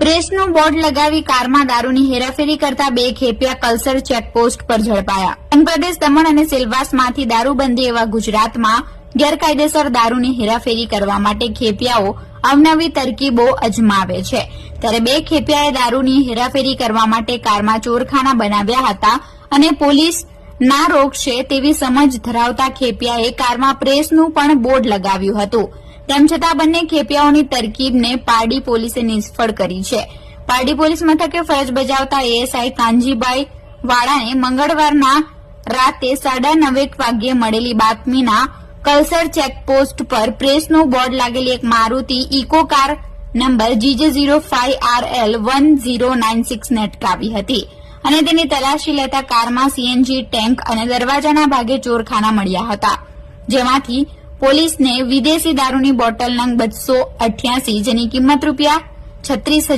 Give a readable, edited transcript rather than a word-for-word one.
પ્રેસનું board લગાવી કારમાં દારૂની હેરાફેરી કરતા 2 ખેપિયા કલસર ચેકપોસ્ટ પર ઝડપાયા. આંધ્રપ્રદેશ, દમણ અને સિલવાસમાંથી દારૂબંધી એવા ગુજરાતમાં ગેરકાયદેસર દારૂની હેરાફેરી કરવા માટે ખેપિયાઓ અવનવી તરકીબો અજમાવે છે. ત્યારે 2 ખેપિયાએ દારૂની હેરાફેરી કરવા માટે કારમાં ચોરખાના બનાવ્યા હતા અને પોલીસ ના રોકશે તેવી સમજ ધરાવતા ખેપિયાએ કારમાં પ્રેસનું પણ બોર્ડ લગાવ્યું હતું. તેમ છતાં બંને ખેપિયાઓની તરકીબને પારડી પોલીસે નિષ્ફળ કરી છે. પારડી પોલીસ મથકે ફરજ બજાવતા એએસઆઈ કાનજીભાઈ વાળાને મંગળવારના રાતે 9:30 વાગ્યે મળેલી બાતમીના કલસર ચેકપોસ્ટ પર પ્રેસનું બોર્ડ લાગેલી એક Maruti eco car number GJ05RL1096 ને અટકાવી હતી અને તેની તલાશી લેતા કારમાં સીએનજી ટેન્ક અને દરવાજાના ભાગે ચોરખાના મળ્યા હતા, જેમાંથી પોલીસને વિદેશી દારૂની બોટલ નંગ 288 જેની કિંમત ₹36,000